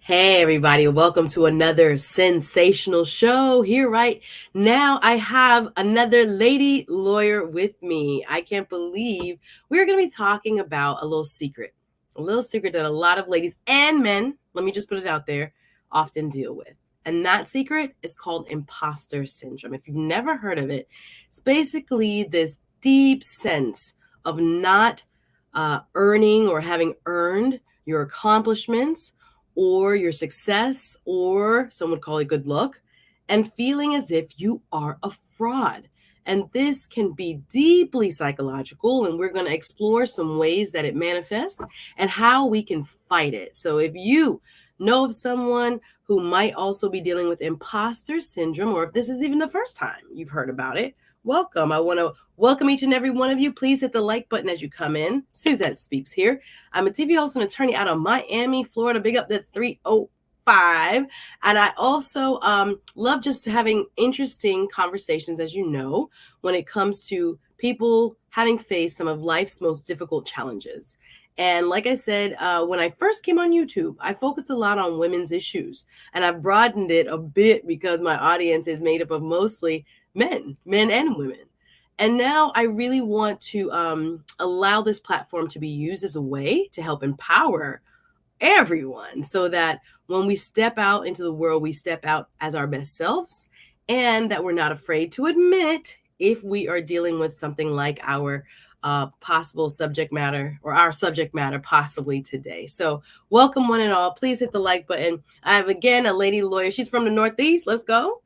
Hey, everybody, welcome to another sensational show. Here, right now, I have another lady lawyer with me. I can't believe we're going to be talking about a little secret that a lot of ladies and men, let me just put it out there, often deal with. And that secret is called imposter syndrome. If you've never heard of it, it's basically this deep sense of not earning or having earned your accomplishments or your success, or some would call it good luck, and feeling as if you are a fraud. And this can be deeply psychological, and we're going to explore some ways that it manifests and how we can fight it. So, if you know of someone who might also be dealing with imposter syndrome, or if this is even the first time you've heard about it, welcome. I want to welcome each and every one of you. Please hit the like button as you come in. Suzette Speaks here. I'm a TV host and attorney out of Miami, Florida. Big up the 305. And I also love just having interesting conversations, as you know, when it comes to people having faced some of life's most difficult challenges. And like I said, when I first came on YouTube, I focused a lot on women's issues. And I've broadened it a bit because my audience is made up of mostly men and women. And now I really want to allow this platform to be used as a way to help empower everyone so that when we step out into the world, we step out as our best selves and that we're not afraid to admit if we are dealing with something like our possible subject matter or our subject matter possibly today. So welcome one and all. Please hit the like button. I have again a lady lawyer. She's from the Northeast. Let's go.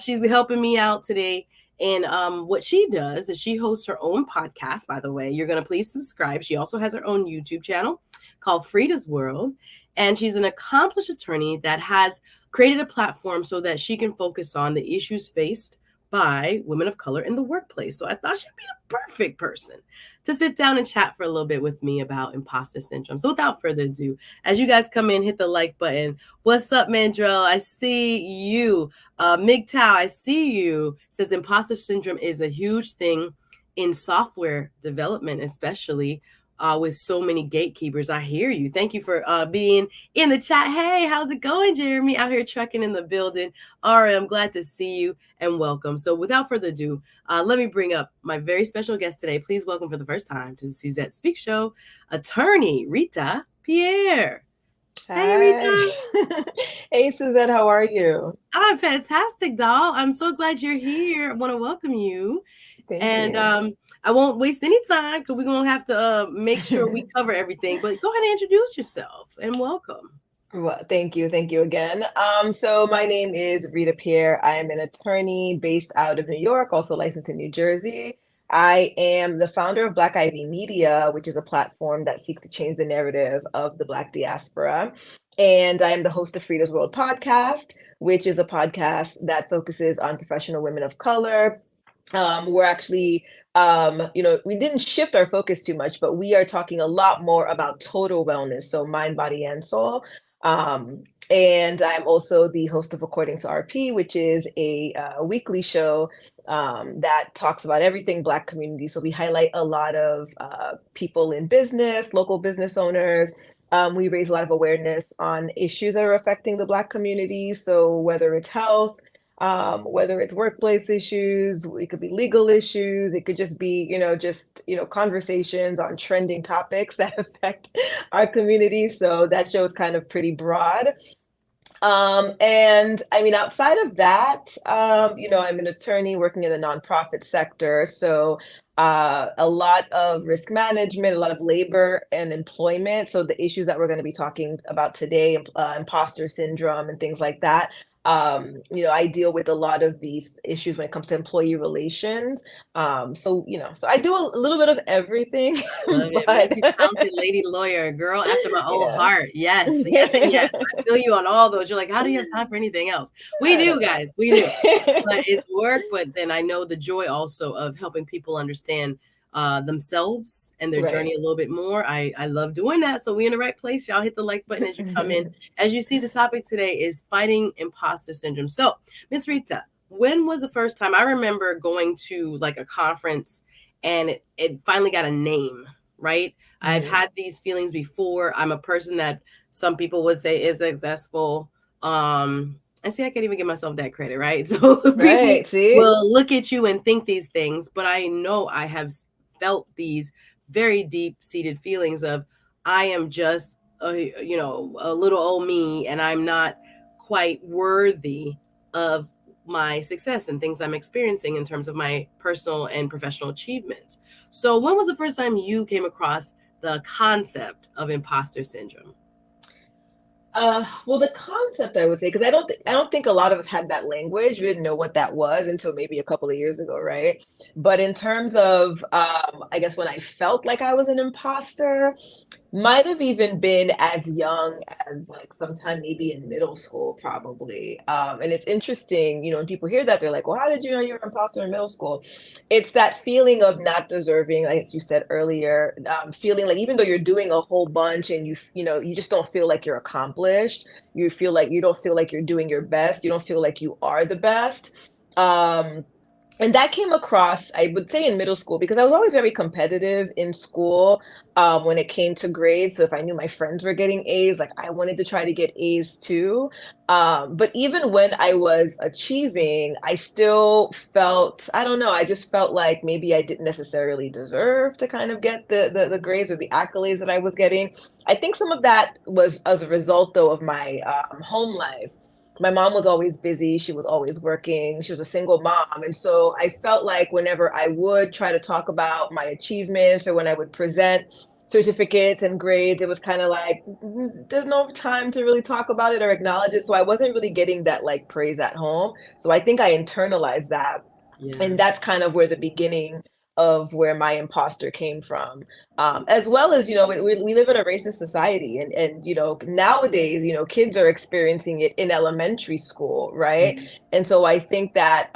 She's helping me out today. And what she does is she hosts her own podcast, by the way. You're going to please subscribe. She also has her own YouTube channel called FREEDA'S World. And she's an accomplished attorney that has created a platform so that she can focus on the issues faced by women of color in the workplace. So I thought she'd be the perfect person to sit down and chat for a little bit with me about imposter syndrome. So without further ado, as you guys come in, hit the like button. What's up, Mandrell? I see you. MGTOW, I see you. Says imposter syndrome is a huge thing in software development, especially with so many gatekeepers. I hear you. Thank you for being in the chat. Hey, how's it going, Jeremy? Out here trucking in the building. All right, I'm glad to see you and welcome. So without further ado, let me bring up my very special guest today. Please welcome for the first time to the Suzette Speaks show, attorney Ritha Pierre. Hi. Hey, Ritha. Hey, Suzette, how are you? I'm fantastic, doll. I'm so glad you're here. I want to welcome you. Thank And you. I won't waste any time because we're going to have to make sure we cover everything. But go ahead and introduce yourself and welcome. Well, thank you. Thank you again. So my name is Ritha Pierre. I am an attorney based out of New York, also licensed in New Jersey. I am the founder of Black Ivy Media, which is a platform that seeks to change the narrative of the Black diaspora. And I am the host of FREEDA'S World podcast, which is a podcast that focuses on professional women of color. We're actually we didn't shift our focus too much, but we are talking a lot more about total wellness, so mind, body, and soul. And I'm also the host of According to RP, which is a weekly show that talks about everything Black community. So we highlight a lot of people in business, local business owners. We raise a lot of awareness on issues that are affecting the Black community. So whether it's health, whether it's workplace issues, it could be legal issues, it could just be, conversations on trending topics that affect our community. So that show is kind of pretty broad. And I mean, outside of that, I'm an attorney working in the nonprofit sector. So a lot of risk management, a lot of labor and employment. So the issues that we're going to be talking about today, imposter syndrome and things like that. I deal with a lot of these issues when it comes to employee relations. So I do a little bit of everything, Love it. but Multi-talented lady lawyer, girl after my own yeah. heart. Yes, yes, and yes. I feel you on all those. You're like, how do you have time for anything else? We I do, don't guys. We do. know. But it's work. But then I know the joy also of helping people understand themselves and their Right. journey a little bit more. I love doing that. So we in the right place. Y'all hit the like button as you come in. As you see, the topic today is fighting imposter syndrome. So, Miss Rita, when was the first time? I remember going to like a conference and it finally got a name, right? I've Mhm. had these feelings before. I'm a person that some people would say is successful. I see I can't even give myself that credit, right? So people Right. See? will look at you and think these things, but I know I have felt these very deep seated feelings of I am just a little old me, and I'm not quite worthy of my success and things I'm experiencing in terms of my personal and professional achievements. So, when was the first time you came across the concept of imposter syndrome? Well, the concept I would say, because I don't think a lot of us had that language. We didn't know what that was until maybe a couple of years ago, right? But in terms of, I guess when I felt like I was an imposter, might have even been as young as like sometime maybe in middle school, probably. And it's interesting, when people hear that, they're like, "Well, how did you know you were an imposter in middle school?" It's that feeling of not deserving, like you said earlier, feeling like even though you're doing a whole bunch and you just don't feel like you're accomplished. You feel like you don't feel like you're doing your best. You don't feel like you are the best. Um, and that came across, I would say, in middle school because I was always very competitive in school when it came to grades. So if I knew my friends were getting A's, like I wanted to try to get A's too. But even when I was achieving, I still felt, I don't know, I just felt like maybe I didn't necessarily deserve to kind of get the grades or the accolades that I was getting. I think some of that was as a result, though, of my home life. My mom was always busy. She was always working. She was a single mom. And so I felt like whenever I would try to talk about my achievements or when I would present certificates and grades, it was kind of like, there's no time to really talk about it or acknowledge it. So I wasn't really getting that like praise at home. So I think I internalized that, Yeah. and that's kind of where the beginning of where my imposter came from, as well as we live in a racist society, and nowadays kids are experiencing it in elementary school, right? Mhm. And so I think that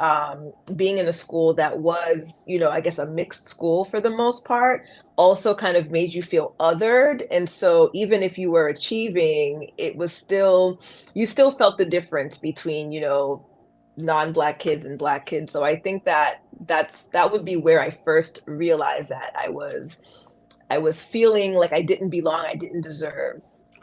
being in a school that was I guess a mixed school for the most part also kind of made you feel othered, and so even if you were achieving, it was still, you still felt the difference between non-black kids and black kids. So I think that that would be where I first realized that I was feeling like I didn't belong, I didn't deserve.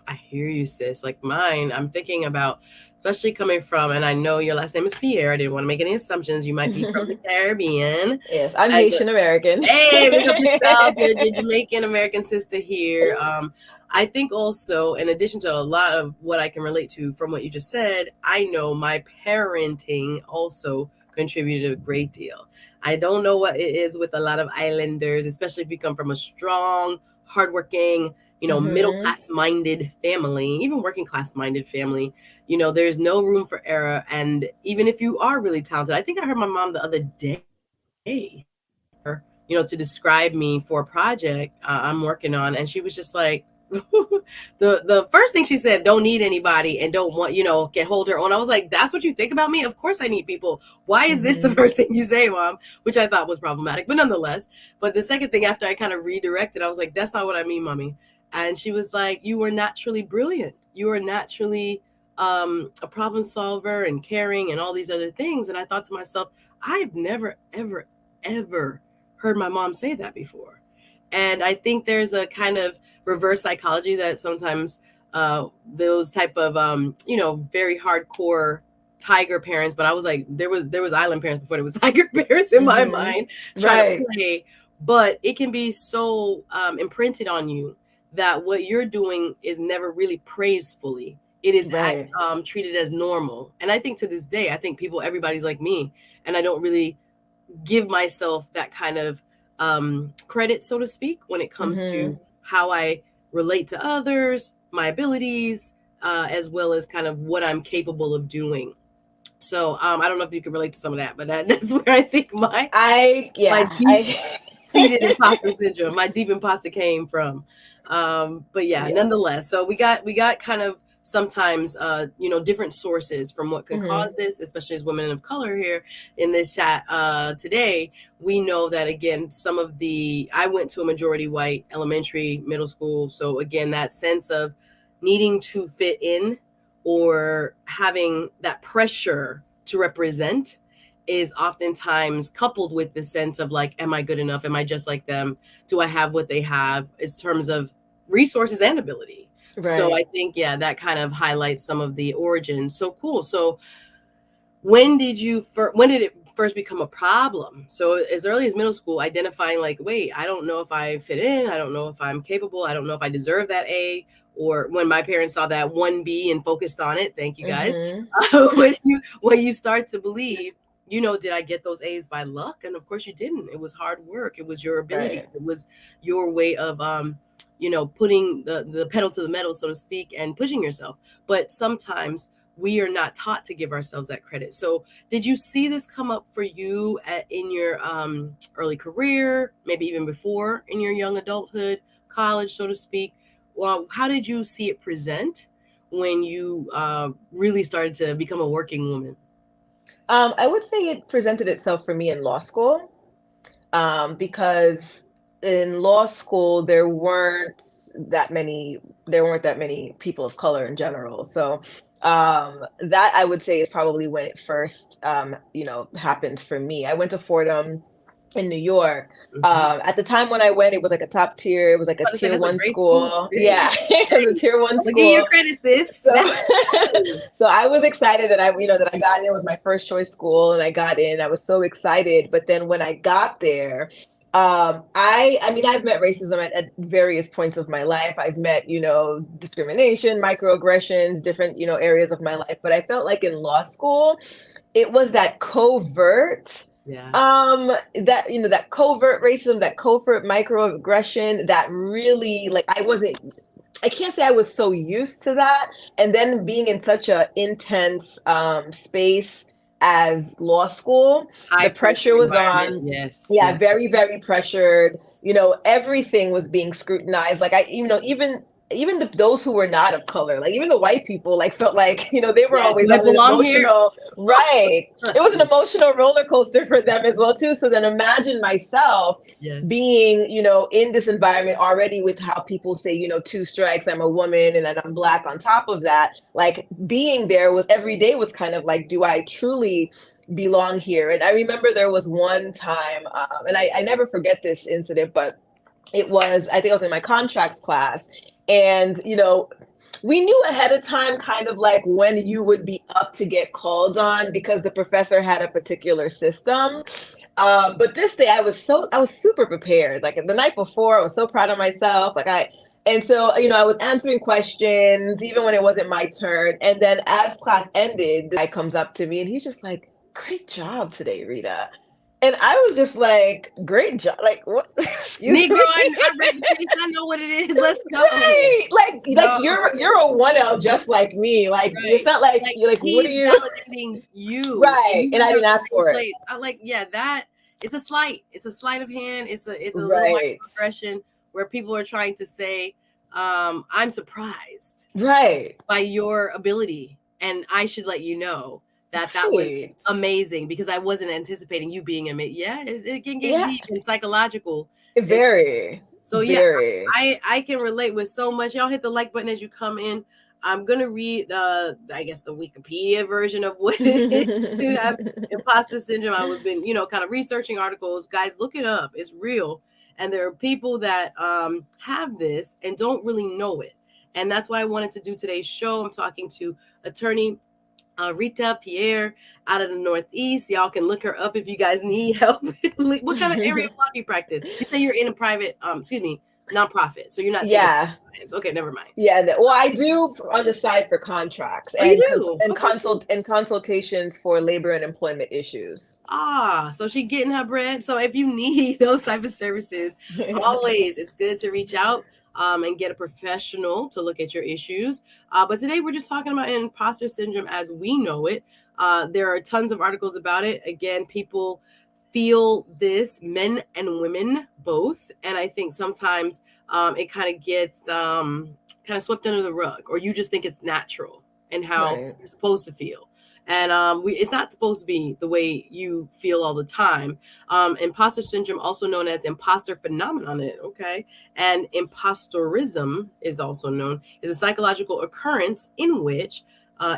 I hear you, sis. Like mine, I'm thinking about, especially coming from, and I know your last name is Pierre. I didn't want to make any assumptions. You might be from the Caribbean. Yes, I'm As Haitian American. Hey, big up yourself. Your Jamaican American sister here. I think also, in addition to a lot of what I can relate to from what you just said, I know my parenting also contributed a great deal. I don't know what it is with a lot of islanders, especially if you come from a strong, hardworking, middle Mhm. class minded family, even working class minded family. There's no room for error. And even if you are really talented, I think I heard my mom the other day to describe me for a project I'm working on, and she was just like, the first thing she said, don't need anybody and don't want, can hold her own. I was like, that's what you think about me? Of course I need people. Why is this the Mhm. first thing you say, mom? Which I thought was problematic, but nonetheless. But the second thing after I kind of redirected, I was like, that's not what I mean, mommy. And she was like, you are naturally brilliant. You are naturally a problem solver and caring and all these other things. And I thought to myself, I've never, ever, ever heard my mom say that before. And I think there's a kind of reverse psychology that sometimes those type of very hardcore tiger parents, but I was like, there was island parents before there was tiger parents in my Mhm. mind, try to Right. play. But it can be so imprinted on you that what you're doing is never really praised fully. It is Right. treated as normal. And I think to this day, I think everybody's like me, and I don't really give myself that kind of credit, so to speak, when it comes Mhm. to how I relate to others, my abilities, as well as kind of what I'm capable of doing. So I don't know if you can relate to some of that, but that's where I think my Yeah, deep I seated imposter syndrome, my deep imposter came from. But yeah, yeah. nonetheless, so we got kind of sometimes different sources from what can Mhm. cause this, especially as women of color here in this chat today. We know that again, I went to a majority white elementary, middle school, so again, that sense of needing to fit in or having that pressure to represent is oftentimes coupled with the sense of like, am I good enough? Am I just like them? Do I have what they have in terms of resources and ability? So I Right. think, yeah, that kind of highlights some of the origins. So cool. So when did it first become a problem? So as early as middle school, identifying like, wait, I don't know if I fit in, I don't know if I'm capable, I don't know if I deserve that A. Or when my parents saw that 1B and focused on it, thank you guys. Mm-hmm. When you start to believe, did I get those A's by luck? And of course you didn't. It was hard work. It was your abilities. Right. It was your way of putting the pedal to the metal, so to speak, and pushing yourself. But sometimes we are not taught to give ourselves that credit. So did you see this come up for you in your early career, maybe even before in your young adulthood, college, so to speak? Well, how did you see it present when you really started to become a working woman? I would say it presented itself for me in law school, because in law school there weren't that many people of color in general. So that I would say is probably when it first happened for me. I went to Fordham in New York. Mm-hmm. At the time when I went, it was like a top tier. It was like a I was about to say tier that's a one great school. school. Hey, Yeah, it was a tier one I'm gonna give you your school. credit, sis. So, That's awesome. so I was excited that I got in. It was my first choice school, and I got in. I was so excited. But then when I got there, I mean, I've met racism at various points of my life. I've met, discrimination, microaggressions, different, areas of my life. But I felt like in law school, it was that covert Yeah. that covert racism, that covert microaggression that really, like, I can't say I was so used to that. And then being in such a intense space as law school, High the pressure pressure was environment. on. Yes. Yeah, Yeah. very, very pressured. Everything was being scrutinized. Like those who were not of color, like even the white people, like felt like, they were Yeah. always Do I on an belong here? emotional, right. It Trust was an me. emotional roller coaster for them as well too. So then imagine myself Yes. being, in this environment already with how people say, two strikes, I'm a woman and then I'm black on top of that. Like being there was every day was kind of like, do I truly belong here? And I remember there was one time, and I never forget this incident, but I think I was in my contracts class. And, we knew ahead of time kind of like when you would be up to get called on because the professor had a particular system. But this day I was super prepared. Like the night before, I was so proud of myself. And so, I was answering questions even when it wasn't my turn. And then as class ended, this guy comes up to me and he's just like, "Great job today, Rita." And I was just like, "Great job." Like, what? Excuse Negro, me. I read the piece. I know what it is. Let's go. Right. Like No, you're a 1L just like me. Like it's right. not like Like you're like, what are he's you? validating you, and Right. you And I deserve didn't the ask same for it. place. I like, yeah, that it's a slight. It's a sleight of hand. It's a little Right. microaggression where people are trying to say, I'm surprised Right. by your ability, and I should let you know that was Right. amazing because I wasn't anticipating you being amazing. Yeah, it can get Yeah. deep and psychological. It's, Very. so yeah, Very. I can relate with so much. Y'all hit the like button as you come in. I'm gonna read I guess the Wikipedia version of what it is to have imposter syndrome. I was been, kind of researching articles. Guys, look it up. It's real. And there are people that have this and don't really know it. And that's why I wanted to do today's show. I'm talking to attorney Ritha Pierre out of the Northeast. Y'all can look her up if you guys need help. What kind of area of law do you practice? You say you're in a private, nonprofit. So you're not taking Yeah. clients. Okay, never mind. Yeah. Well, I do on the side for contracts Oh, you and do? Okay, cool. consultations for labor and employment issues. So she getting her bread. So if you need those type of services, always it's good to reach out and get a professional to look at your issues. But today we're just talking about imposter syndrome as we know it. There are tons of articles about it. Again, people feel this, men and women both, and I think sometimes it kind of gets kind of swept under the rug, or you just think it's natural and how Right. you're supposed to feel. And it's not supposed to be the way you feel all the time. Imposter syndrome, also known as imposter phenomenon, okay, and impostorism is also known, is a psychological occurrence in which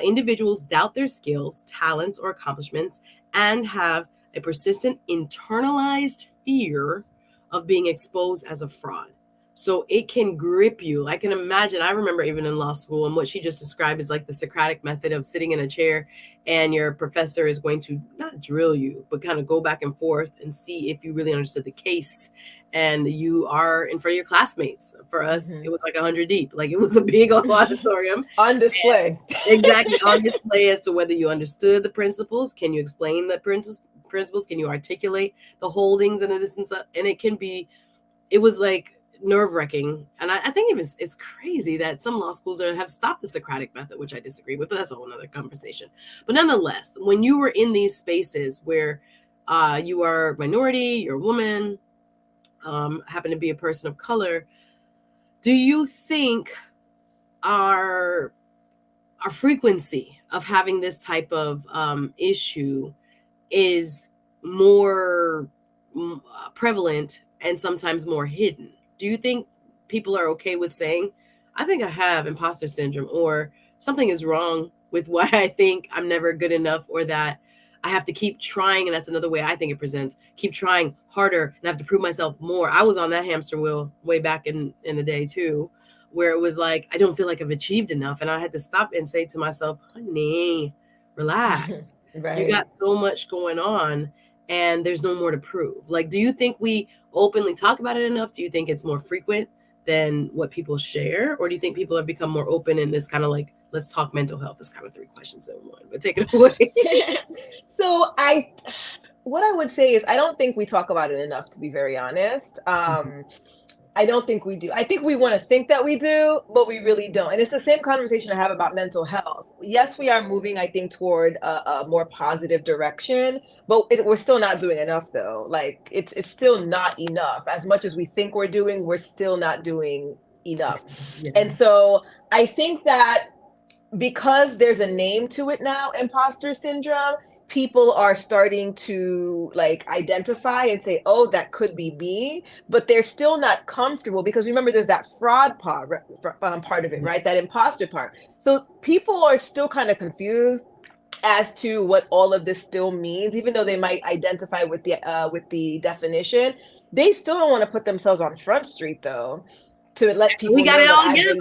individuals doubt their skills, talents, or accomplishments and have a persistent internalized fear of being exposed as a fraud. So it can grip you. I can imagine. I remember even in law school, and what she just described is like the Socratic method of sitting in a chair, and your professor is going to not drill you, but kind of go back and forth and see if you really understood the case. And you are in front of your classmates. For us, it was like 100 deep. Like it was a big auditorium. On display. Exactly, on display as to whether you understood the principles. Can you explain the principles? Can you articulate the holdings and this and stuff? And it was like nerve-wracking. And I think it's crazy that some law schools have stopped the Socratic method, which I disagree with, but that's a whole nother conversation. But nonetheless, when you were in these spaces where you are minority, you're a woman, happen to be a person of color, do you think our frequency of having this type of issue is more prevalent and sometimes more hidden? Do you think people are okay with saying, I think I have imposter syndrome, or something is wrong with why I think I'm never good enough, or that I have to keep trying? And that's another way I think it presents. Keep trying harder and I have to prove myself more. I was on that hamster wheel way back in the day too, where it was like, I don't feel like I've achieved enough. And I had to stop and say to myself, honey, relax. Right. You got so much going on and there's no more to prove. Like, do you think we openly talk about it enough? Do you think it's more frequent than what people share? Or do you think people have become more open in this kind of like, let's talk mental health? It's kind of 3 questions in one, but take it away. So what I would say is I don't think we talk about it enough, to be very honest. I don't think we do. I think we want to think that we do, but we really don't. And it's the same conversation I have about mental health. Yes, we are moving, I think, toward a more positive direction, but we're still not doing enough, though. Like it's still not enough. As much as we think we're doing, we're still not doing enough. Yeah. And so I think that because there's a name to it now, imposter syndrome, people are starting to like identify and say, oh, that could be me, but they're still not comfortable because remember, there's that fraud part of it, right? That imposter part. So people are still kind of confused as to what all of this still means, even though they might identify with the definition. They still don't want to put themselves on Front Street, though, to let people we got know it that all I've together.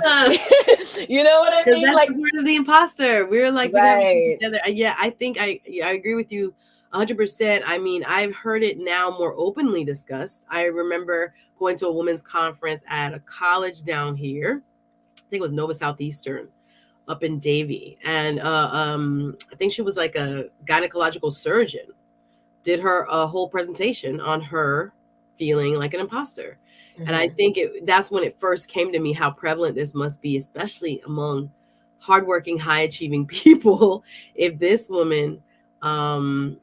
been, you know what I mean? That's Like the part of the imposter. We're like, right. we got it together. Yeah, I think I agree with you 100%. I mean, I've heard it now more openly discussed. I remember going to a women's conference at a college down here. I think it was Nova Southeastern up in Davie. And I think she was like a gynecological surgeon. Did her a whole presentation on her feeling like an imposter. And I think that's when it first came to me how prevalent this must be, especially among hardworking, high-achieving people. If this woman, shout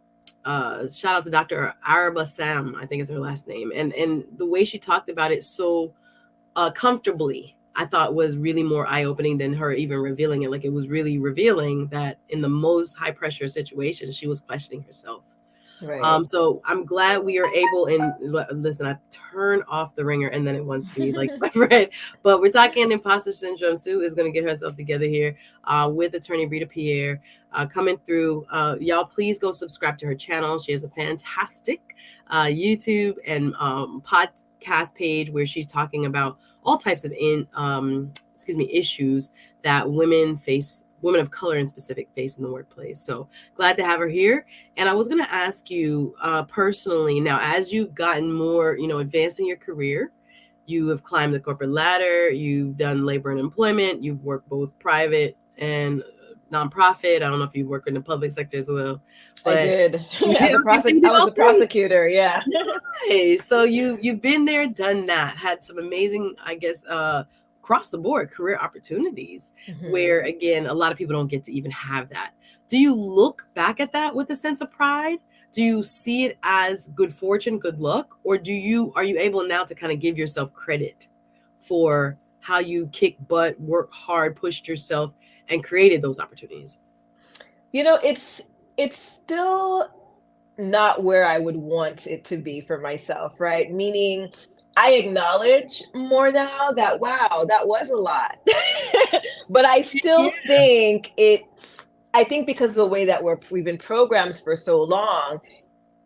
out to Dr. Araba Sam, I think is her last name, and the way she talked about it so comfortably, I thought was really more eye-opening than her even revealing it. Like it was really revealing that in the most high-pressure situations, she was questioning herself. Right. So I'm glad we are able, and listen, I turn off the ringer and then it wants to be like my friend, but we're talking imposter syndrome. Sue is going to get herself together here with attorney Ritha Pierre coming through. Y'all, please go subscribe to her channel. She has a fantastic YouTube and podcast page where she's talking about all types of issues that women of color in specific face in the workplace. So glad to have her here. And I was going to ask you personally now, as you've gotten more, advanced in your career, you have climbed the corporate ladder, you've done labor and employment, you've worked both private and nonprofit. I don't know if you work in the public sector as well. But I did. I was a prosecutor. Yeah. Nice. So you've been there, done that, had some amazing, I guess, across the board career opportunities where, again, a lot of people don't get to even have that. Do you look back at that with a sense of pride? Do you see it as good fortune, good luck? Or are you able now to kind of give yourself credit for how you kicked butt, worked hard, pushed yourself, and created those opportunities? It's still not where I would want it to be for myself, right? Meaning I acknowledge more now that, wow, that was a lot. But I still think I think because of the way that we've been programmed for so long,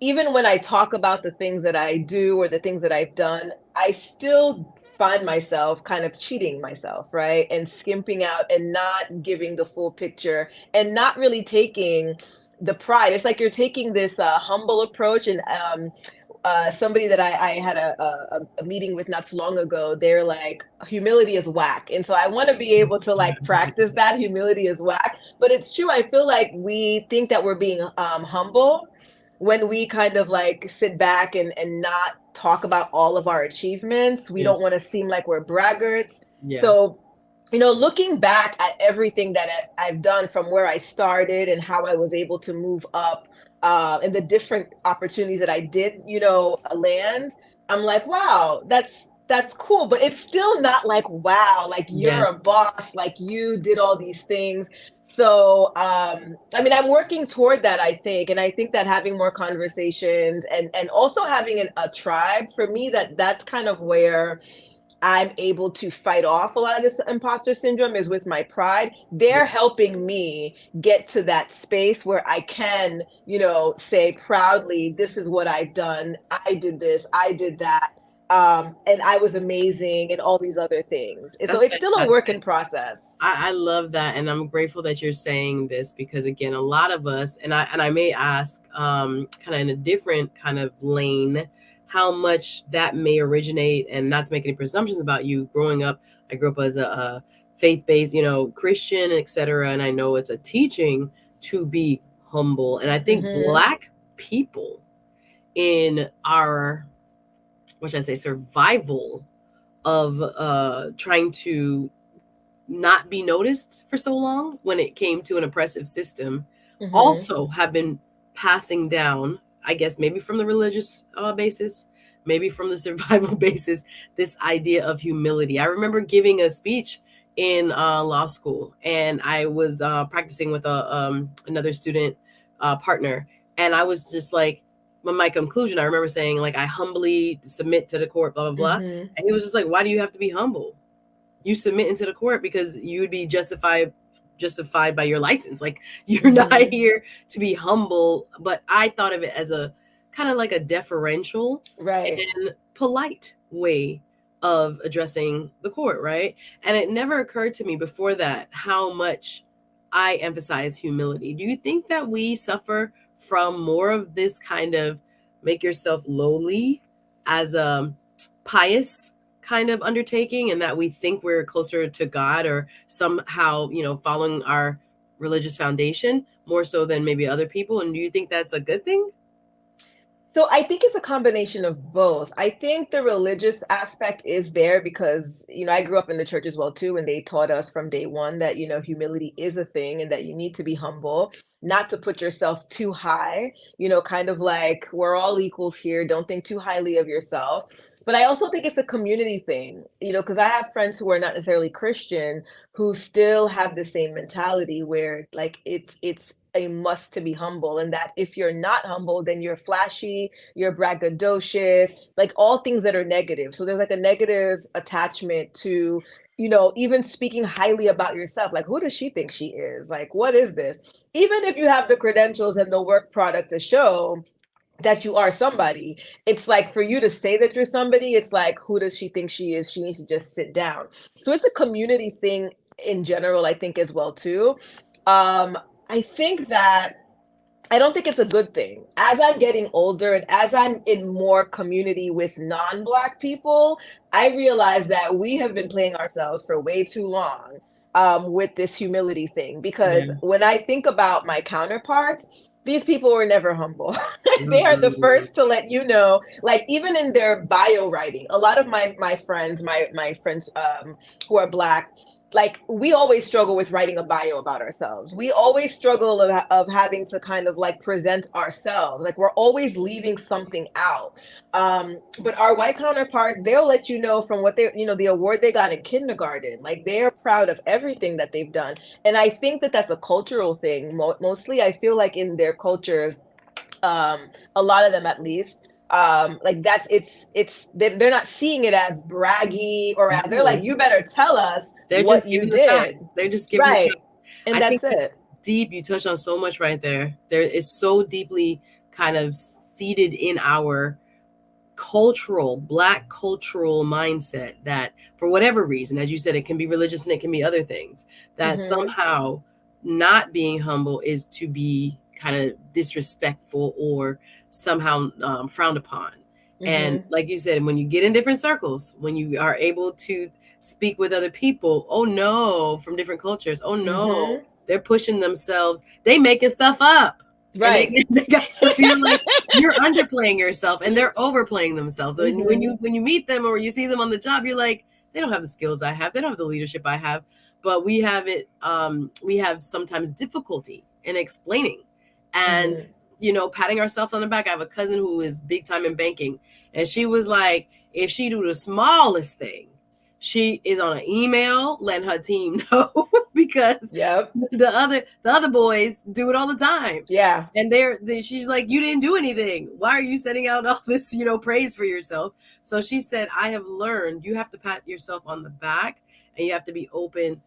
even when I talk about the things that I do or the things that I've done, I still find myself kind of cheating myself, right? And skimping out and not giving the full picture and not really taking the pride. It's like you're taking this humble approach. And somebody that I had a meeting with not too long ago, they're like, humility is whack. And so I want to be able to like practice that humility is whack. But it's true. I feel like we think that we're being humble when we kind of like sit back and not talk about all of our achievements. We don't want Yes. to seem like we're braggarts. Yeah. So, looking back at everything that I've done from where I started and how I was able to move up, and the different opportunities that I did, land, I'm like, wow, that's cool. But it's still not like, wow, like you're a Yes. boss, like you did all these things. So, I mean, I'm working toward that, I think, and I think that having more conversations and also having a tribe for me, that's kind of where I'm able to fight off a lot of this imposter syndrome is with my pride. Yeah. They're helping me get to that space where I can, say proudly, this is what I've done. I did this, I did that. And I was amazing and all these other things. And so That's it's still a work fantastic. in process. I love that, and I'm grateful that you're saying this because again, a lot of us, and I may ask, kind of in a different kind of lane, how much that may originate, and not to make any presumptions about you growing up. I grew up as a faith-based, Christian, etc., and I know it's a teaching to be humble, and I think Hmm. Black people in our, what should I say, survival of trying to not be noticed for so long when it came to an oppressive system Hmm. also have been passing down, I guess, maybe from the religious basis, maybe from the survival basis, this idea of humility. I remember giving a speech in law school, and I was practicing with another student partner, and I was just like, my conclusion, I remember saying, like, I humbly submit to the court, blah, blah, blah. Hmm. And he was just like, why do you have to be humble? You submit into the court because you would be justified by your license. Like, you're not Hmm. here to be humble. But I thought of it as a kind of like a deferential Right. and polite way of addressing the court, right? And it never occurred to me before that how much I emphasize humility. Do you think that we suffer from more of this kind of make yourself lowly as a pious kind of undertaking, and that we think we're closer to God or somehow, following our religious foundation more so than maybe other people? And do you think that's a good thing? So I think it's a combination of both. I think the religious aspect is there because, I grew up in the church as well too, and they taught us from day one that, humility is a thing and that you need to be humble, not to put yourself too high, kind of like we're all equals here. Don't think too highly of yourself. But I also think it's a community thing, because I have friends who are not necessarily Christian who still have the same mentality where like it's a must to be humble, and that if you're not humble, then you're flashy, you're braggadocious, like all things that are negative. So there's like a negative attachment to, even speaking highly about yourself. Like, who does she think she is? Like, what is this? Even if you have the credentials and the work product to show that you are somebody, it's like for you to say that you're somebody, it's like, who does she think she is? She needs to just sit down. So it's a community thing in general, I think, as well too. um I think that I don't think it's a good thing. As I'm getting older and as I'm in more community with non-Black people, I realize that we have been playing ourselves for way too long, with this humility thing. Because Yeah. when I think about my counterparts, these people were never humble. They are the Mm-mm. first to let you know, like even in their bio writing. A lot of my friends, my friends who are Black, like we always struggle with writing a bio about ourselves. We always struggle of having to kind of like present ourselves. Like we're always leaving something out. But our white counterparts, they'll let you know from what they, the award they got in kindergarten. Like they're proud of everything that they've done. And I think that that's a cultural thing. Mostly, I feel like in their cultures, a lot of them at least, like that's it's they're not seeing it as braggy or as they're like, No, you better tell us they're what just you giving the facts. did, They're just giving the right? facts. And I think that's that's it. deep. You touched on so much right there. There is so deeply kind of seated in our black cultural mindset that for whatever reason, as you said, it can be religious and it can be other things, that Mhm. somehow not being humble is to be kind of disrespectful or somehow frowned upon. And Mhm. like you said, when you get in different circles, when you are able to speak with other people, oh no, from different cultures, oh no, Mhm. they're pushing themselves, they making stuff up, and they, Right. they got to feel like you're underplaying yourself and they're overplaying themselves. So Mhm. when you meet them or you see them on the job, you're like, they don't have the skills I have, they don't have the leadership I have. But we have sometimes difficulty in explaining and Mhm. patting ourselves on the back. I have a cousin who is big time in banking, and she was like, if she do the smallest thing, she is on an email letting her team know because Yep. the other boys do it all the time. Yeah. And she's like, you didn't do anything. Why are you sending out all this, praise for yourself? So she said, I have learned you have to pat yourself on the back, and you have to be open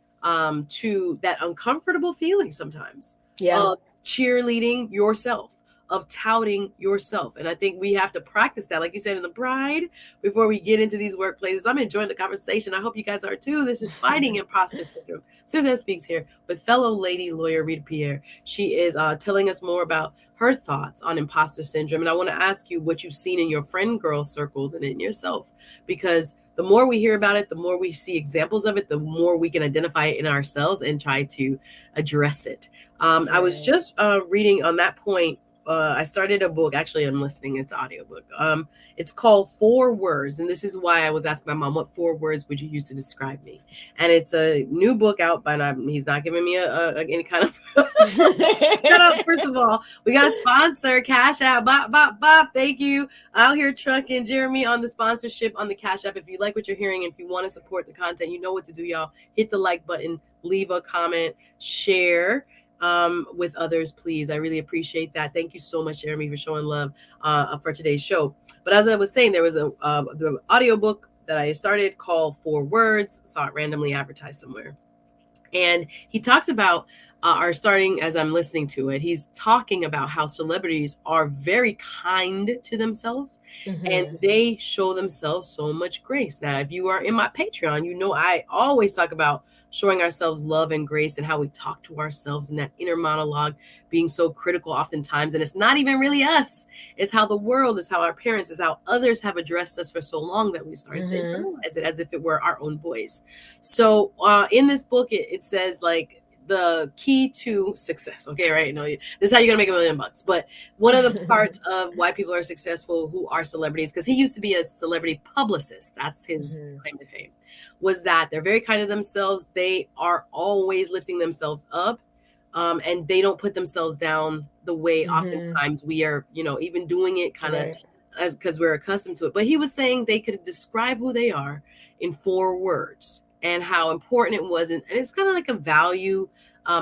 to that uncomfortable feeling sometimes Yeah. of cheerleading yourself, of touting yourself. And I think we have to practice that, like you said, in the bride, before we get into these workplaces. I'm enjoying the conversation. I hope you guys are too. This is Fighting Imposter Syndrome. Suzette Speaks here with fellow lady lawyer Rita Pierre. She is telling us more about her thoughts on imposter syndrome. And I want to ask you what you've seen in your friend girl circles and in yourself, because the more we hear about it, the more we see examples of it, the more we can identify it in ourselves and try to address it. I was Right. just reading on that point. I started a book. Actually, I'm listening. It's an audiobook. It's called Four Words. And this is why I was asking my mom, what four words would you use to describe me? And it's a new book out, but he's not giving me any kind of shut up. First of all, we got a sponsor, Cash App. Bop, bop, bop. Thank you. Out here trucking Jeremy on the sponsorship on the Cash App. If you like what you're hearing, if you want to support the content, you know what to do, y'all. Hit the like button, leave a comment, share with others, please. I really appreciate that. Thank you so much, Jeremy, for showing love for today's show. But as I was saying, there was the audiobook that I started called Four Words, saw it randomly advertised somewhere. And he talked about, or starting as I'm listening to it, he's talking about how celebrities are very kind to themselves and Mhm. they show themselves so much grace. Now, if you are in my Patreon, you know I always talk about showing ourselves love and grace and how we talk to ourselves and that inner monologue being so critical oftentimes. And it's not even really us, it's how the world, is how our parents, is how others have addressed us for so long that we started to Mhm. internalize it as if it were our own voice. So in this book, it says like the key to success. Okay, right? No, this is how you're gonna make $1 million. But one of the parts of why people are successful who are celebrities, because he used to be a celebrity publicist, that's his Mhm. claim to fame, was that they're very kind to themselves. They are always lifting themselves up. And they don't put themselves down the way Mhm. oftentimes we are, even doing it kind of Right. as because we're accustomed to it. But he was saying they could describe who they are in four words and how important it was. And it's kind of like a value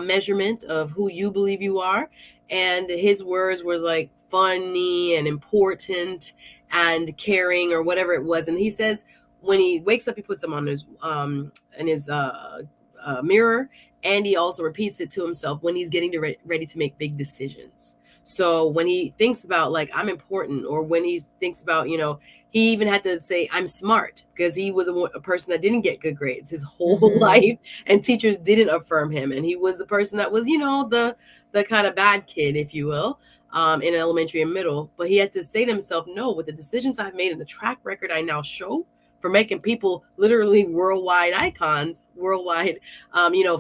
measurement of who you believe you are. And his words was like funny and important and caring or whatever it was. And he says when he wakes up, he puts them on his in his mirror, and he also repeats it to himself when he's getting ready to make big decisions. So when he thinks about like I'm important, or when he thinks about, he even had to say I'm smart because he was a person that didn't get good grades his whole Mhm. life, and teachers didn't affirm him, and he was the person that was, the kind of bad kid, if you will, in elementary and middle. But he had to say to himself, no, with the decisions I've made and the track record I now show for making people literally worldwide icons, worldwide,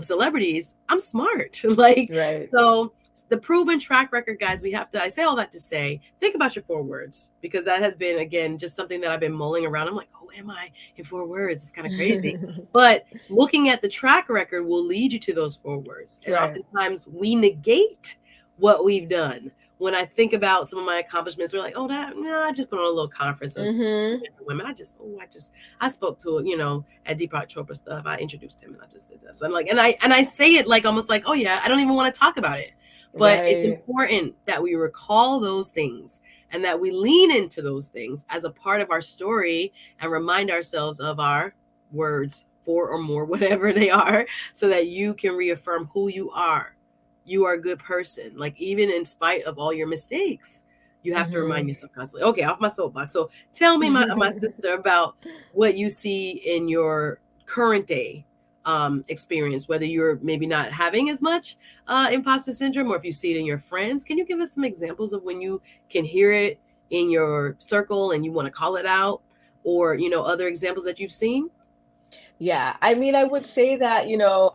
celebrities, I'm smart. Like, Right. so the proven track record, guys, I say all that to say, think about your four words, because that has been, again, just something that I've been mulling around. I'm like, oh, am I in four words? It's kind of crazy. But looking at the track record will lead you to those four words. And Right. oftentimes we negate what we've done. When I think about some of my accomplishments, we're like, oh, I just put on a little conference of Mhm. women. I spoke to, at Deepak Chopra stuff. I introduced him and I just did this. I'm like, and I say it like almost like, oh yeah, I don't even want to talk about it. But it's Right. important that we recall those things and that we lean into those things as a part of our story and remind ourselves of our words, four or more, whatever they are, so that you can reaffirm who you are you are a good person. Like, even in spite of all your mistakes, you have to remind yourself constantly. Okay, off my soapbox. So tell me, my sister, about what you see in your current day experience, whether you're maybe not having as much imposter syndrome, or if you see it in your friends. Can you give us some examples of when you can hear it in your circle and you want to call it out, or other examples that you've seen? Yeah, I mean, I would say that,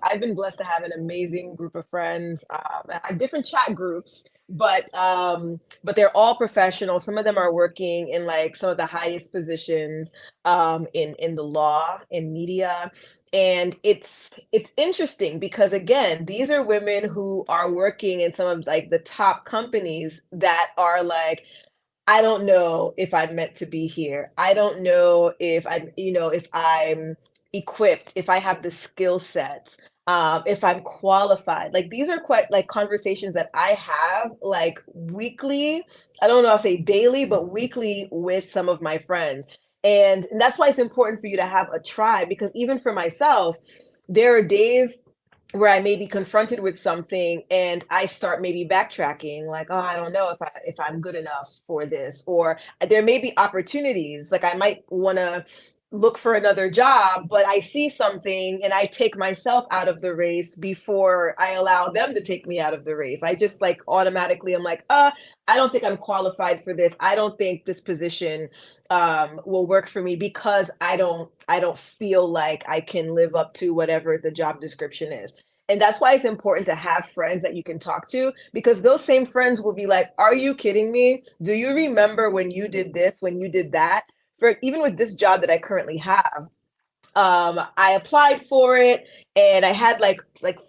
I've been blessed to have an amazing group of friends. I have different chat groups, but they're all professional. Some of them are working in like some of the highest positions in the law, in media. And it's interesting because again, these are women who are working in some of like the top companies that are like, I don't know if I'm meant to be here. I don't know if I'm equipped, if I have the skill sets, if I'm qualified. Like these are quite like conversations that I have like weekly. I don't know, I'll say daily, but weekly with some of my friends. And that's why it's important for you to have a tribe because even for myself, there are days where I may be confronted with something and I start maybe backtracking, like, oh, I don't know if I'm good enough for this, or there may be opportunities, like I might want to look for another job, but I see something and I take myself out of the race before I allow them to take me out of the race. I just like automatically, I'm like, I don't think I'm qualified for this. I don't think this position will work for me because I don't feel like I can live up to whatever the job description is. And that's why it's important to have friends that you can talk to because those same friends will be like, are you kidding me? Do you remember when you did this, when you did that? For even with this job that I currently have, I applied for it and I had like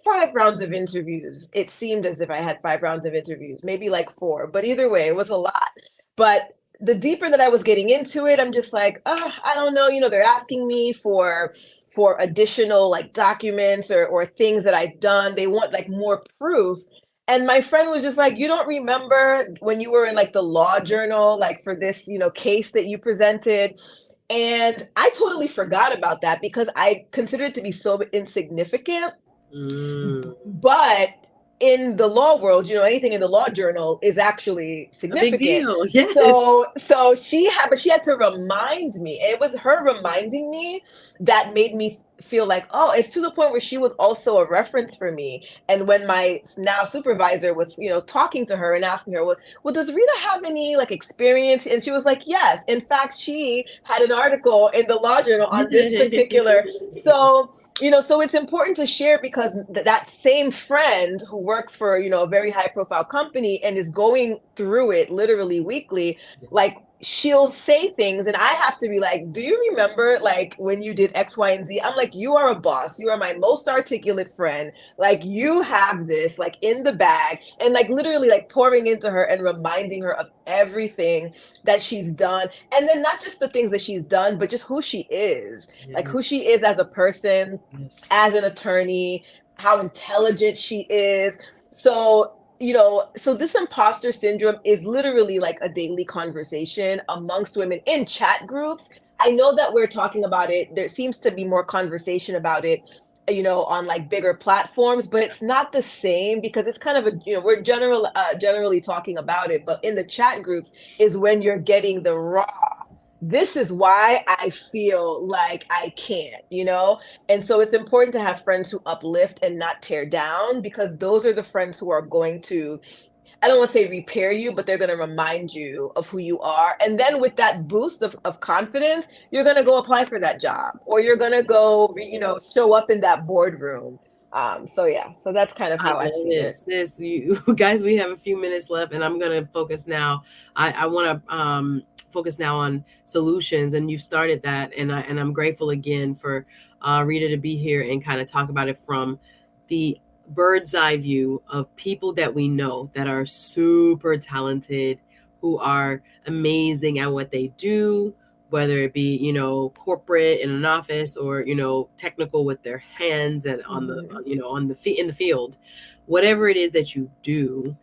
5 rounds of interviews. It seemed as if I had 5 rounds of interviews, maybe like four, but either way, it was a lot. But the deeper that I was getting into it, I'm just like, I don't know, they're asking me for additional like documents or things that I've done. They want like more proof. And my friend was just like, you don't remember when you were in like the law journal, like for this, case that you presented? And I totally forgot about that because I consider it to be so insignificant. Mm, But in the law world, anything in the law journal is actually a big significant. deal. Yes. So but she had to remind me. And it was her reminding me that made me feel like, oh, it's to the point where she was also a reference for me. And when my now supervisor was, talking to her and asking her, well, does Rita have any like experience? And she was like, yes. In fact, she had an article in the law journal on this particular. So so it's important to share because that same friend who works for, a very high profile company and is going through it literally weekly, like she'll say things and I have to be like, do you remember like when you did X, Y, and Z? I'm like, you are a boss. You are my most articulate friend. Like you have this like in the bag and like literally like pouring into her and reminding her of everything that she's done. And then not just the things that she's done, but just who she is, like who she is as a person, Yes. as an attorney, how intelligent she is. So, so this imposter syndrome is literally like a daily conversation amongst women in chat groups. I know that we're talking about it. There seems to be more conversation about it, on like bigger platforms, but it's not the same because it's kind of we're generally talking about it, but in the chat groups is when you're getting the raw. This is why I feel like I can't, and so it's important to have friends who uplift and not tear down because those are the friends who are going to, I don't want to say repair you, but they're going to remind you of who you are. And then with that boost of confidence, you're going to go apply for that job or you're going to go, show up in that boardroom. So yeah, so that's kind of I how I love see it, it. sis. You guys, we have a few minutes left, and I'm gonna focus now. I want to focus now on solutions, and you've started that, and I'm grateful again for Rita to be here and kind of talk about it from the bird's eye view of people that we know that are super talented, who are amazing at what they do, whether it be corporate in an office, or technical with their hands and on the Mhm. on the in the field, whatever it is that you do.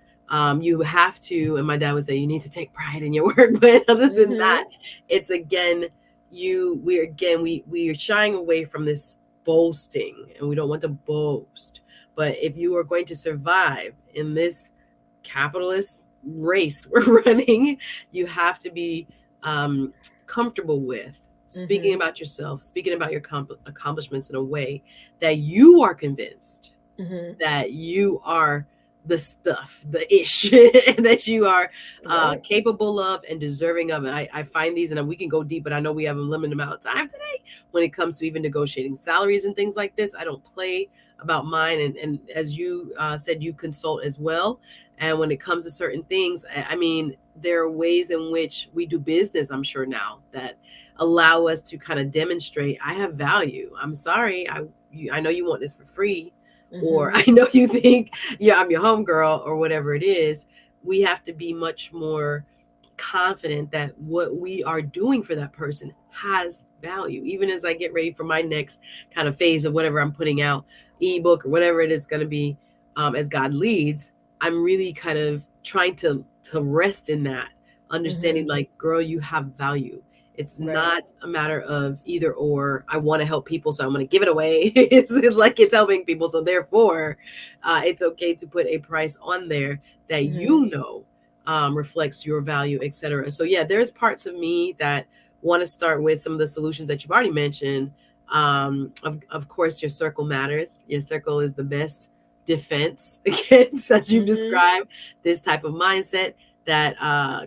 You have to, and my dad would say, you need to take pride in your work. But other than that, Mhm. it's again, we are shying away from this boasting, and we don't want to boast. But if you are going to survive in this capitalist race we're running, you have to be um, comfortable with speaking Mhm. about yourself, speaking about your accomplishments in a way that you are convinced Mhm. that you are the stuff, the ish, that you are Right. capable of and deserving of. And I find these, and we can go deep, but I know we have a limited amount of time today when it comes to even negotiating salaries and things like this. I don't play about mine. And as you said, you consult as well. And when it comes to certain things, I mean, there are ways in which we do business, I'm sure now, that allow us to kind of demonstrate I have value. I'm sorry. I know you want this for free, or Mhm. I know you think, yeah, I'm your homegirl, or whatever it is. We have to be much more confident that what we are doing for that person has value. Even as I get ready for my next kind of phase of whatever I'm putting out, ebook or whatever it is going to be, as God leads, I'm really kind of trying to rest in that, understanding Mhm. like, girl, you have value. It's Right. not a matter of either or. I want to help people, so I'm going to give it away. It's like it's helping people, so therefore, it's okay to put a price on there that Mhm. you know reflects your value, etc. So yeah, there's parts of me that want to start with some of the solutions that you've already mentioned. Of course, your circle matters. Your circle is the best defense against, as you've Mhm. described, this type of mindset that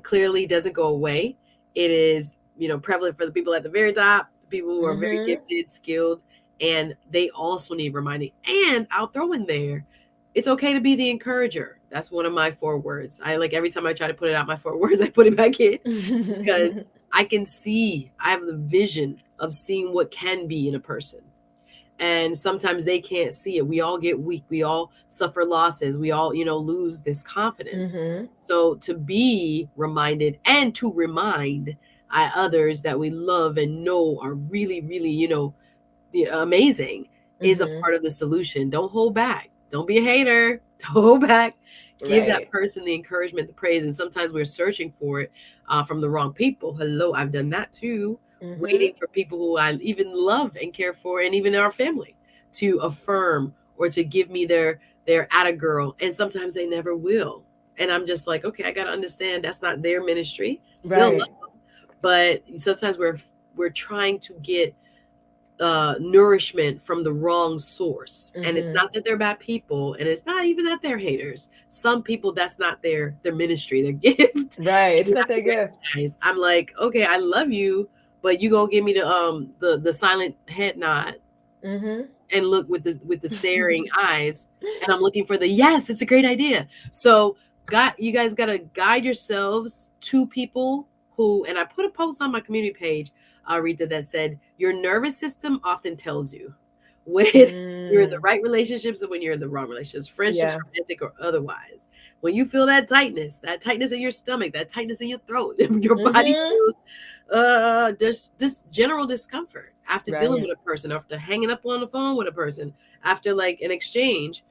clearly doesn't go away. It is, prevalent for the people at the very top, people who are very Mhm. gifted, skilled, and they also need reminding. And I'll throw in there, it's okay to be the encourager. That's one of my four words. I like every time I try to put it out, my four words, I put it back in because I can see, I have the vision of seeing what can be in a person. And sometimes they can't see it. We all get weak. We all suffer losses. We all, lose this confidence. Mhm. So to be reminded and to remind others that we love and know are really, really, amazing is a Mhm. part of the solution. Don't hold back. Don't be a hater. Don't hold back. Give that Right. person the encouragement, the praise. And sometimes we're searching for it from the wrong people. Hello, I've done that too. Mhm. Waiting for people who I even love and care for, and even our family, to affirm or to give me their atta girl. And sometimes they never will. And I'm just like, okay, I gotta understand that's not their ministry. Still love Right. them, but sometimes we're trying to get nourishment from the wrong source. And it's Mhm. not that they're bad people, and it's not even that they're haters. Some people, that's not their ministry, their gift, Right. and It's you not have their to gift. recognize. I'm like, okay, I love you, but you gonna give me the silent head nod Mhm. and look with the staring eyes, and I'm looking for the yes, it's a great idea. So you guys gotta guide yourselves to people who, and I put a post on my community page, Rita, that said your nervous system often tells you when you're in the Mm. right relationships and when you're in the wrong relationships, friendships, Yeah. romantic or otherwise. When you feel that tightness in your stomach, that tightness in your throat, your body Mhm. feels there's this general discomfort after dealing Right. with a person, after hanging up on the phone with a person, after like an exchange.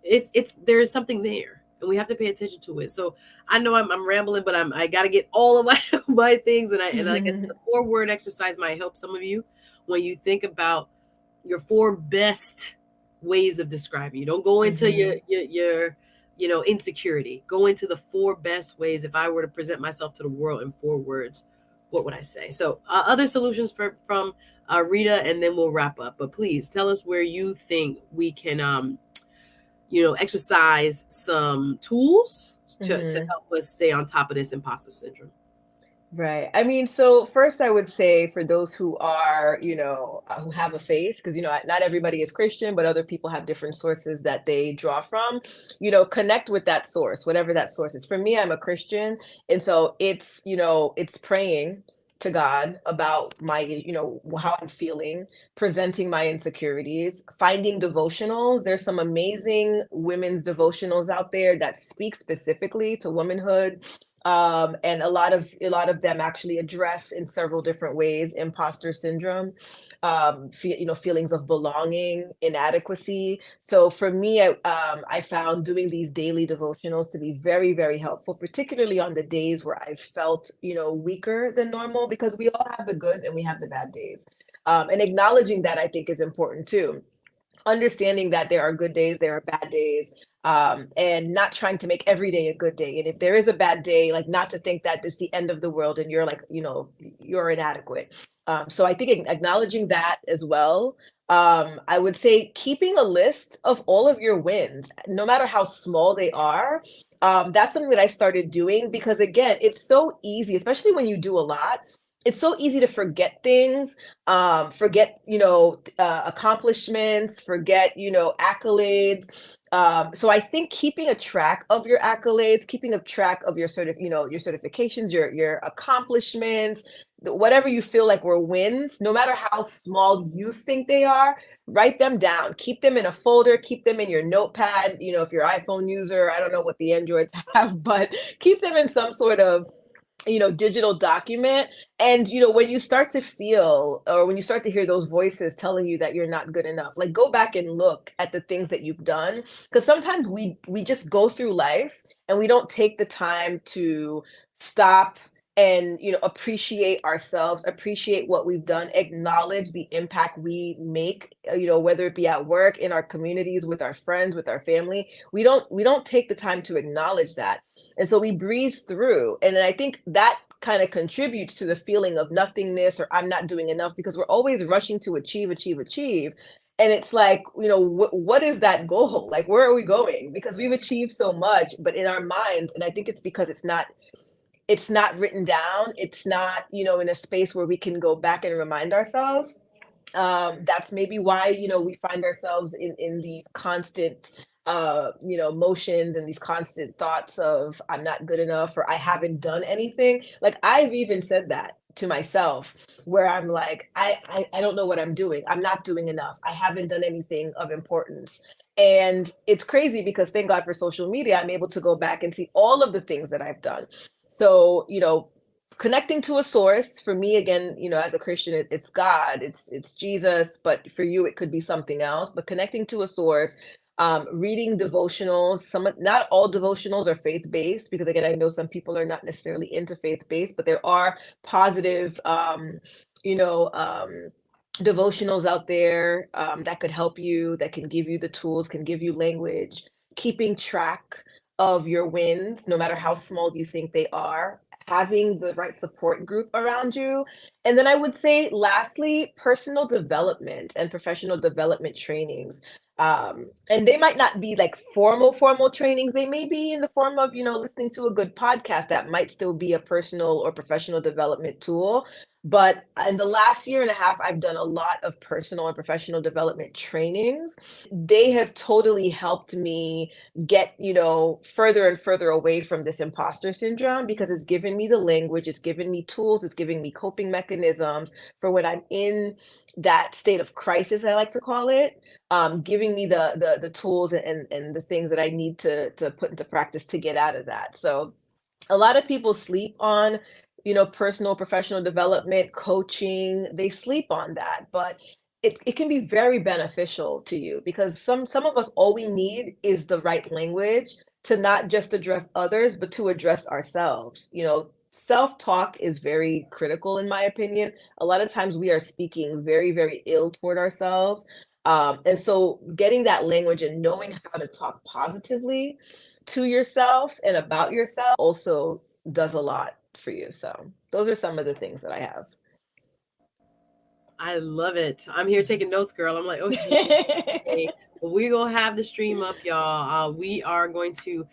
It's there's something there, and we have to pay attention to it. So I know I'm rambling, but I got to get all of my my things, and I guess the 4 word exercise might help some of you when you think about your 4 best ways of describing you. Don't go into Mhm. your insecurity. Go into the 4 best ways. If I were to present myself to the world in 4 words, what would I say? So other solutions from Rita, and then we'll wrap up. But please tell us where you think we can exercise some tools to Mhm. help us stay on top of this imposter syndrome. Right. I mean, so first I would say for those who are, who have a faith, because, not everybody is Christian, but other people have different sources that they draw from, connect with that source, whatever that source is. For me, I'm a Christian. And so it's praying to God about my, how I'm feeling, presenting my insecurities, finding devotionals. There's some amazing women's devotionals out there that speak specifically to womanhood, and a lot of them actually address in several different ways imposter syndrome, feelings of belonging, inadequacy. So for me, I found doing these daily devotionals to be very, very helpful, particularly on the days where I felt weaker than normal, because we all have the good and we have the bad days. And acknowledging that, I think, is important too. Understanding that there are good days, there are bad days, and not trying to make every day a good day. And if there is a bad day, like, not to think that it's the end of the world and you're like, you're inadequate. So I think acknowledging that as well. I would say keeping a list of all of your wins, no matter how small they are. That's something that I started doing because, again, it's so easy, especially when you do a lot. It's so easy to forget things, forget, accomplishments, forget, accolades. So I think keeping a track of your accolades, keeping a track of your your certifications, your accomplishments, whatever you feel like were wins, no matter how small you think they are, write them down, keep them in a folder, keep them in your notepad. If you're an iPhone user, I don't know what the Androids have, but keep them in some sort of digital document. And when you start to feel, or when you start to hear those voices telling you that you're not good enough, like, go back and look at the things that you've done, because sometimes we just go through life and we don't take the time to stop and appreciate ourselves, appreciate what we've done, acknowledge the impact we make, whether it be at work, in our communities, with our friends, with our family. We don't take the time to acknowledge that, and so we breeze through. And then I think that kind of contributes to the feeling of nothingness, or I'm not doing enough, because we're always rushing to achieve, achieve, achieve. And it's like, what is that goal? Like, where are we going? Because we've achieved so much, but in our minds, and I think it's because it's not written down. It's not, in a space where we can go back and remind ourselves. That's maybe why, we find ourselves in these constant, motions, and these constant thoughts of, I'm not good enough, or I haven't done anything. Like, I've even said that to myself, where I'm like, I don't know what I'm doing. I'm not doing enough. I haven't done anything of importance. And it's crazy because, thank God for social media, I'm able to go back and see all of the things that I've done. So, connecting to a source, for me, again, as a Christian, it's God, it's Jesus, but for you it could be something else. But connecting to a source, reading devotionals. Not all devotionals are faith-based, because, again, I know some people are not necessarily into faith-based, but there are positive, you know devotionals out there, that could help you, that can give you the tools, can give you language. Keeping track of your wins, no matter how small you think they are, having the right support group around you. And then I would say, lastly, personal development and professional development trainings. And they might not be like formal trainings. They may be in the form of, listening to a good podcast that might still be a personal or professional development tool. But in the last year and a half, I've done a lot of personal and professional development trainings. They have totally helped me get, further and further away from this imposter syndrome, because it's given me the language, it's given me tools, it's giving me coping mechanisms for when I'm in that state of crisis, I like to call it, giving me the tools and the things that I need to put into practice to get out of that. So a lot of people sleep on, personal professional development, coaching. They sleep on that, but it can be very beneficial to you, because some of us, all we need is the right language to not just address others, but to address ourselves. Self-talk is very critical, in my opinion. A lot of times we are speaking very, very ill toward ourselves. And so getting that language and knowing how to talk positively to yourself and about yourself also does a lot for you. So those are some of the things that I have. I love it. I'm here taking notes, girl. I'm like, okay, okay. Well, we're gonna have the stream up, y'all. We are going to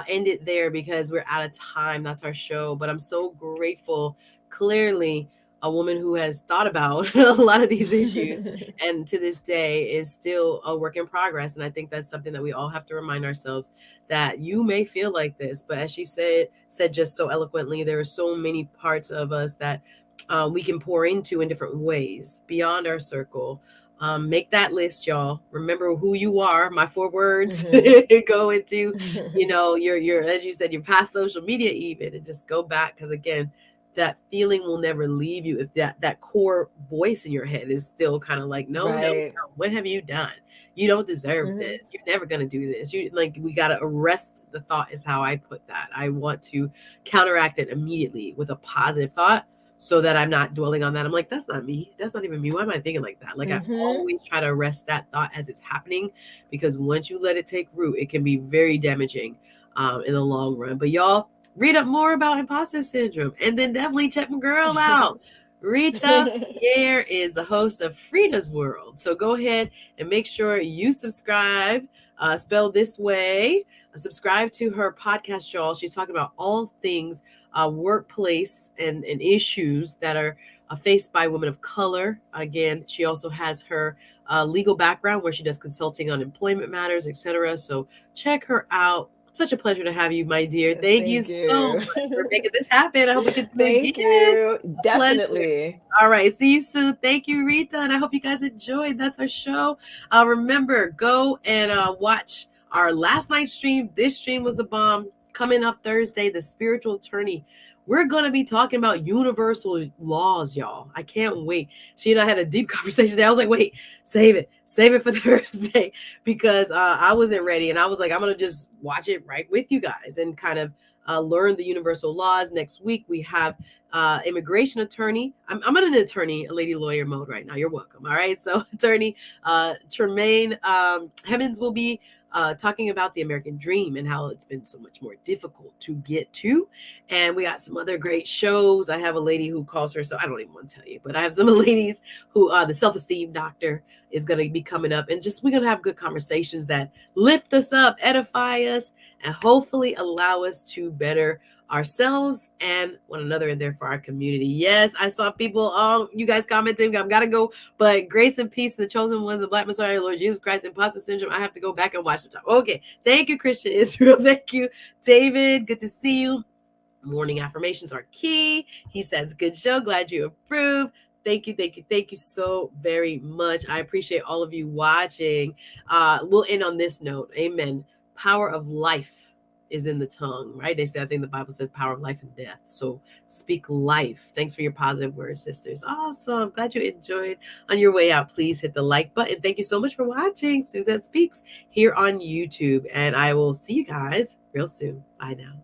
end it there because we're out of time. That's our show. But I'm so grateful. Clearly, a woman who has thought about a lot of these issues, and to this day is still a work in progress. And I think that's something that we all have to remind ourselves, that you may feel like this, but as she said just so eloquently, there are so many parts of us that we can pour into in different ways beyond our circle. Make that list, y'all. Remember who you are. My 4 words. Mhm. Go into, your as you said, your past social media even, and just go back, because again, that feeling will never leave you if that core voice in your head is still kind of like, no, no, no. Right. What have you done? You don't deserve Mhm. this. You're never gonna do this. You like we gotta arrest the thought, is how I put that. I want to counteract it immediately with a positive thought. so that I'm not dwelling on that. I'm like, that's not me. That's not even me. Why am I thinking like that? Like, I Mm-hmm. always try to arrest that thought as it's happening, because once you let it take root, it can be very damaging in the long run. But y'all, read up more about imposter syndrome, and then definitely check my girl out. Ritha Pierre is the host of FREEDA'S World. So go ahead and make sure you subscribe, spelled this way. Subscribe to her podcast, y'all. She's talking about all things workplace and issues that are faced by women of color. Again, she also has her legal background where she does consulting on employment matters, etc. So check her out. Such a pleasure to have you, my dear. Thank you Thank so you. much for making this happen. I hope we can do it Thank again. you. A pleasure. Definitely. All right. See you soon. Thank you, Rita. And I hope you guys enjoyed. That's our show. Remember, go and watch our last night's stream. This stream was the bomb. Coming up Thursday, The Spiritual Attorney. We're going to be talking about universal laws, y'all. I can't wait. She and I had a deep conversation today. I was like, wait, save it for Thursday, because I wasn't ready. And I was like, I'm going to just watch it right with you guys and kind of learn the universal laws. Next week, we have immigration attorney. I'm in an attorney, a lady lawyer mode right now. You're welcome. All right. So attorney Tremaine Hemmons will be talking about the American dream and how it's been so much more difficult to get to. And we got some other great shows. I have a lady who calls herself, I don't even want to tell you, but I have some ladies who the self-esteem doctor is going to be coming up, and just we're going to have good conversations that lift us up, edify us, and hopefully allow us to better ourselves and one another, and there for our community. Yes, I saw people, you guys commenting, I've got to go, but grace and peace, the chosen ones, the Black Messiah, Lord Jesus Christ, imposter syndrome. I have to go back and watch the time. Okay, thank you, Christian Israel. Thank you, David. Good to see you. Morning affirmations are key. He says, good show. Glad you approve. Thank you, thank you, thank you so very much. I appreciate all of you watching. We'll end on this note. Amen. Power of life is in the tongue, right? They say, I think the Bible says power of life and death. So speak life. Thanks for your positive words, sisters. Awesome. Glad you enjoyed. On your way out, please hit the like button. Thank you so much for watching Suzette Speaks here on YouTube. And I will see you guys real soon. Bye now.